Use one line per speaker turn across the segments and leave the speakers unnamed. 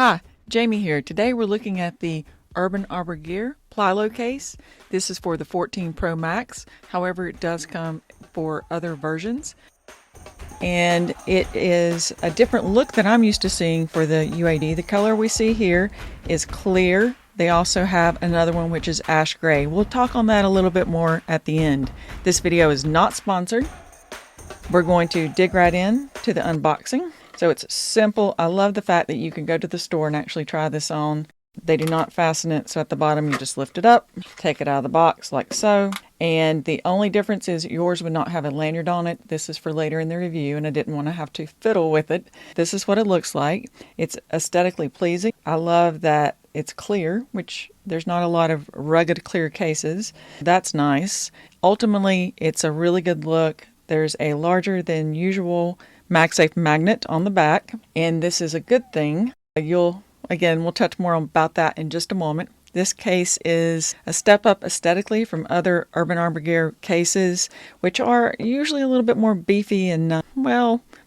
Hi, Jamie here. Today we're looking at the Urban Arbor Gear Plyo Case. This is for the 14 Pro Max. However, it does come for other versions. And it is a different look than I'm used to seeing for the UAG. The color we see here is clear. They also have another one which is ash gray. We'll talk on that a little bit more at the end. This video is not sponsored. We're going to dig right in to the unboxing. So it's simple. I love the fact that you can go to the store and actually try this on. They do not fasten it, so at the bottom you just lift it up, take it out of the box like so. And the only difference is yours would not have a lanyard on it. This is for later in the review, and I didn't want to have to fiddle with it. This is what it looks like. It's aesthetically pleasing. I love that it's clear, which there's not a lot of rugged clear cases. That's nice. Ultimately, it's a really good look. There's a larger than usual MagSafe magnet on the back, and this is a good thing. We'll touch more about that in just a moment. This case is a step up aesthetically from other Urban Arbor Gear cases, which are usually a little bit more beefy and,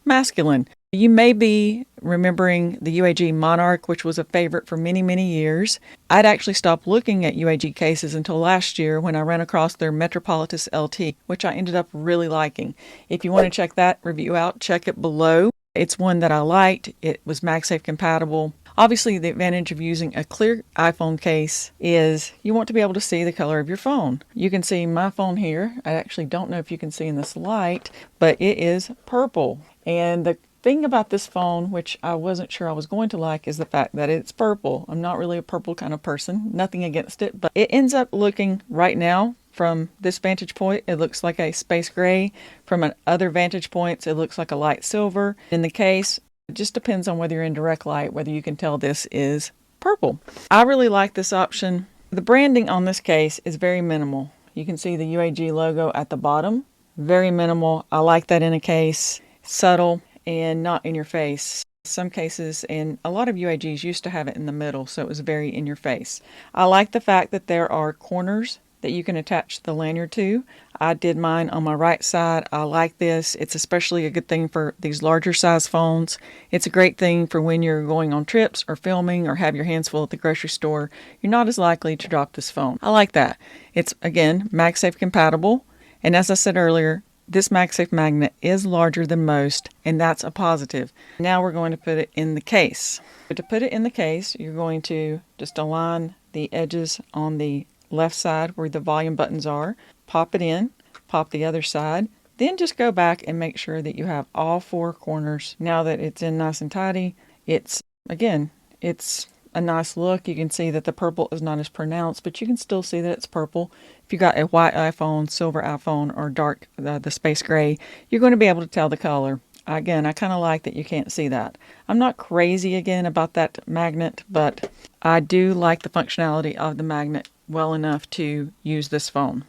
masculine. You may be remembering the UAG Monarch, which was a favorite for many, many years. I'd actually stopped looking at UAG cases until last year when I ran across their Metropolis LT, which I ended up really liking. If you want to check that review out, check it below. It's one that I liked. It was MagSafe compatible. Obviously, the advantage of using a clear iPhone case is you want to be able to see the color of your phone. You can see my phone here. I actually don't know if you can see in this light, but it is purple. And the thing about this phone, which I wasn't sure I was going to like, is the fact that it's purple. I'm not really a purple kind of person, nothing against it, but it ends up looking right now from this vantage point, it looks like a space gray. From other vantage points, it looks like a light silver. In the case, it just depends on whether you're in direct light, whether you can tell this is purple. I really like this option. The branding on this case is very minimal. You can see the UAG logo at the bottom. Very minimal. I like that in a case. Subtle and not in your face. Some cases, and a lot of UAGs used to have it in the middle, so it was very in your face. I like the fact that there are corners that you can attach the lanyard to. I did mine on my right side. I like this. It's especially a good thing for these larger size phones. It's a great thing for when you're going on trips or filming or have your hands full at the grocery store. You're not as likely to drop this phone. I like that. It's, again, MagSafe compatible. And as I said earlier, this MagSafe magnet is larger than most, and that's a positive. Now we're going to put it in the case. But to put it in the case, you're going to just align the edges on the left side where the volume buttons are, pop it in, pop the other side, then just go back and make sure that you have all four corners. Now that it's in nice and tidy, it's a nice look. You can see that the purple is not as pronounced, but you can still see that it's purple. If you got a white iPhone, silver iPhone, or dark, the space gray, you're going to be able to tell the color. Again, I kind of like that you can't see that. I'm not crazy again about that magnet, but I do like the functionality of the magnet well enough to use this phone.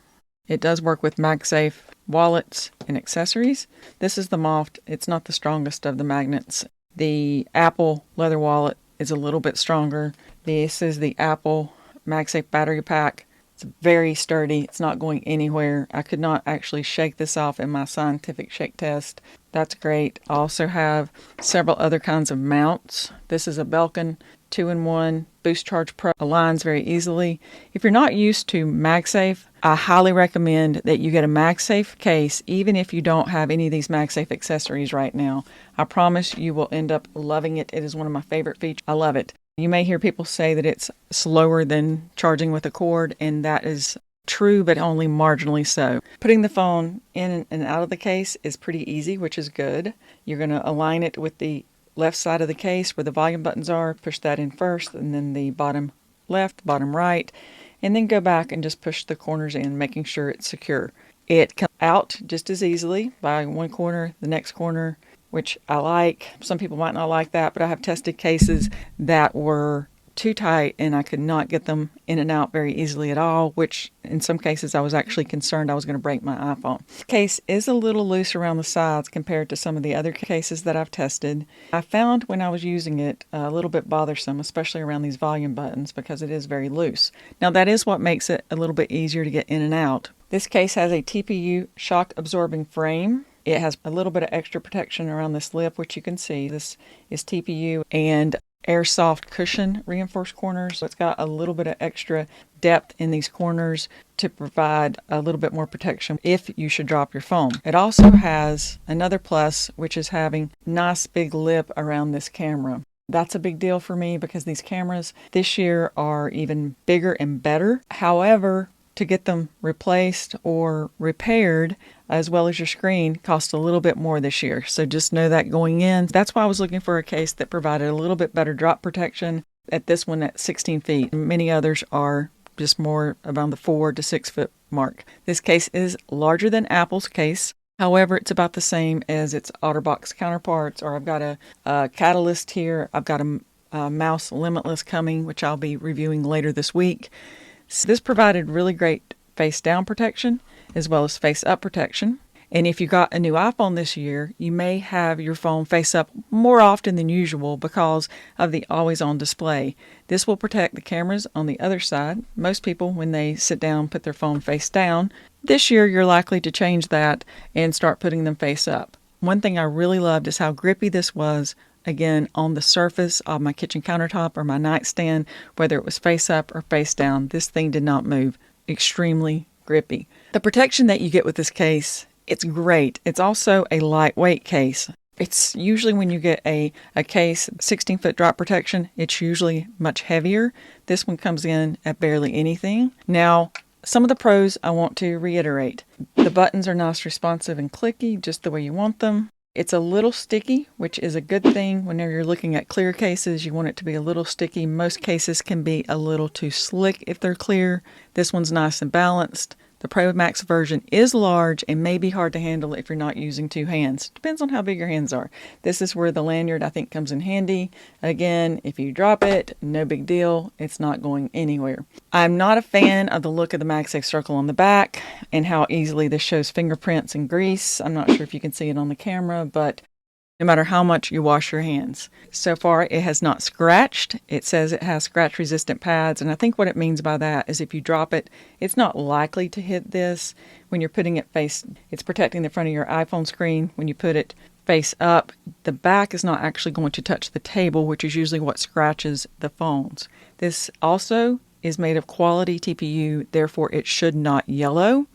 It does work with MagSafe wallets and accessories. This is the Moft. It's not the strongest of the magnets. The Apple leather wallet is a little bit stronger. This is the Apple MagSafe battery pack. It's very sturdy. It's not going anywhere. I could not actually shake this off in my scientific shake test. That's great. I also have several other kinds of mounts. This is a Belkin 2-in-1 Boost Charge Pro. Aligns very easily. If you're not used to MagSafe, I highly recommend that you get a MagSafe case, even if you don't have any of these MagSafe accessories right now. I promise you will end up loving it. It is one of my favorite features. I love it. You may hear people say that it's slower than charging with a cord, and that is true, but only marginally so. Putting the phone in and out of the case is pretty easy, which is good. You're going to align it with the left side of the case where the volume buttons are. Push that in first, and then the bottom left, bottom right, and then go back and just push the corners in, making sure it's secure. It comes out just as easily by one corner, the next corner, which I like. Some people might not like that, but I have tested cases that were too tight and I could not get them in and out very easily at all, which in some cases I was actually concerned I was going to break my iPhone. This case is a little loose around the sides compared to some of the other cases that I've tested. I found when I was using it a little bit bothersome, especially around these volume buttons, because it is very loose. Now that is what makes it a little bit easier to get in and out. This case has a TPU shock absorbing frame. It has a little bit of extra protection around this lip, which you can see. This is TPU, and airsoft cushion reinforced corners. So it's got a little bit of extra depth in these corners to provide a little bit more protection if you should drop your phone. It also has another plus, which is having nice big lip around this camera. That's a big deal for me because these cameras this year are even bigger and better. However, to get them replaced or repaired, as well as your screen, costs a little bit more this year. So just know that going in. That's why I was looking for a case that provided a little bit better drop protection. At this one at 16 feet. Many others are just more around the 4 to 6 foot mark. This case is larger than Apple's case. However, it's about the same as its OtterBox counterparts, or I've got a Catalyst here. I've got a Mouse Limitless coming, which I'll be reviewing later this week. So this provided really great face down protection as well as face up protection. And if you got a new iPhone this year, you may have your phone face up more often than usual because of the always on display. This will protect the cameras on the other side. Most people, when they sit down, put their phone face down. This year, you're likely to change that and start putting them face up. One thing I really loved is how grippy this was, again, on the surface of my kitchen countertop or my nightstand, whether it was face up or face down. This thing did not move. Extremely grippy. The protection that you get with this case, it's great. It's also a lightweight case. It's usually when you get a case, 16-foot drop protection, it's usually much heavier. This one comes in at barely anything. Now, some of the pros I want to reiterate. The buttons are nice, responsive, and clicky, just the way you want them. It's a little sticky, which is a good thing. Whenever you're looking at clear cases, you want it to be a little sticky. Most cases can be a little too slick if they're clear. This one's nice and balanced. The Pro Max version is large and may be hard to handle if you're not using two hands. Depends on how big your hands are. This is where the lanyard, I think, comes in handy. Again, if you drop it, no big deal. It's not going anywhere. I'm not a fan of the look of the MagSafe circle on the back and how easily this shows fingerprints and grease. I'm not sure if you can see it on the camera, but no matter how much you wash your hands. So far, it has not scratched. It says it has scratch-resistant pads, and I think what it means by that is if you drop it, it's not likely to hit this. When you're putting it face, it's protecting the front of your iPhone screen. When you put it face up, the back is not actually going to touch the table, which is usually what scratches the phones. This also is made of quality TPU, therefore it should not yellow.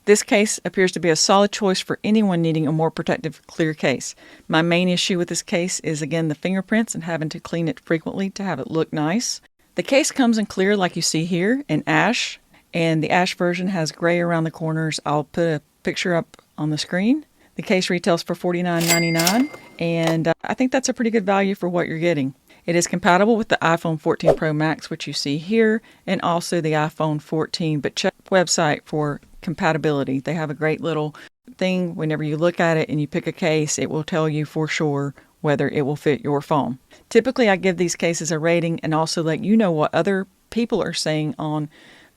This case appears to be a solid choice for anyone needing a more protective, clear case. My main issue with this case is, again, the fingerprints and having to clean it frequently to have it look nice. The case comes in clear like you see here, in ash, and the ash version has gray around the corners. I'll put a picture up on the screen. The case retails for $49.99, and I think that's a pretty good value for what you're getting. It is compatible with the iPhone 14 Pro Max, which you see here, and also the iPhone 14, but check the website for compatibility. They have a great little thing. Whenever you look at it and you pick a case, it will tell you for sure whether it will fit your phone. Typically, I give these cases a rating and also let you know what other people are saying on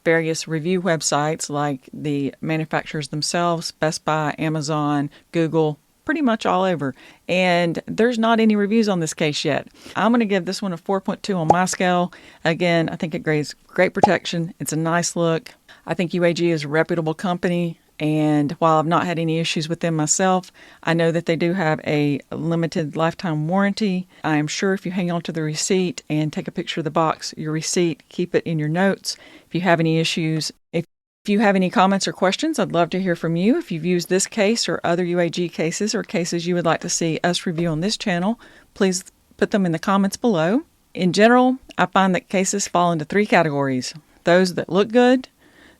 various review websites like the manufacturers themselves, Best Buy, Amazon, Google, pretty much all over. And there's not any reviews on this case yet. I'm going to give this one a 4.2 on my scale. Again, I think it gives great protection. It's a nice look. I think UAG is a reputable company, and while I've not had any issues with them myself, I know that they do have a limited lifetime warranty. I am sure if you hang on to the receipt and take a picture of the box, your receipt, keep it in your notes. If you have any issues, if you have any comments or questions, I'd love to hear from you. If you've used this case or other UAG cases or cases you would like to see us review on this channel, please put them in the comments below. In general, I find that cases fall into three categories: those that look good,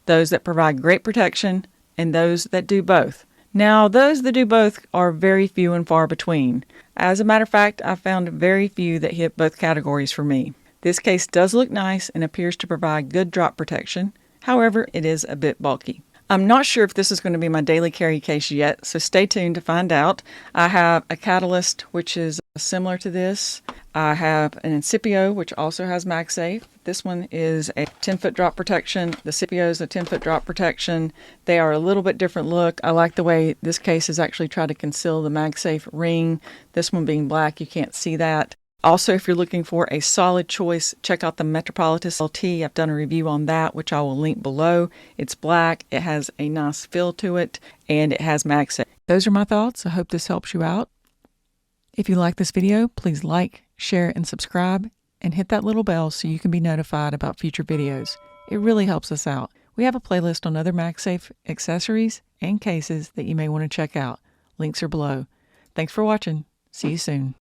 those that provide great protection, and those that do both. Now, those that do both are very few and far between. As a matter of fact, I found very few that hit both categories for me. This case does look nice and appears to provide good drop protection. However, it is a bit bulky. I'm not sure if this is going to be my daily carry case yet, so stay tuned to find out. I have a Catalyst, which is similar to this. I have an Incipio, which also has MagSafe. This one is a 10-foot drop protection. The Incipio is a 10-foot drop protection. They are a little bit different look. I like the way this case has actually tried to conceal the MagSafe ring. This one being black, you can't see that. Also, if you're looking for a solid choice, check out the Metropolis LT. I've done a review on that, which I will link below. It's black, it has a nice feel to it, and it has MagSafe. Those are my thoughts. I hope this helps you out. If you like this video, please like share, and subscribe, and hit that little bell so you can be notified about future videos. It really helps us out. We have a playlist on other MagSafe accessories and cases that you may want to check out. Links are below. Thanks for watching. See you soon.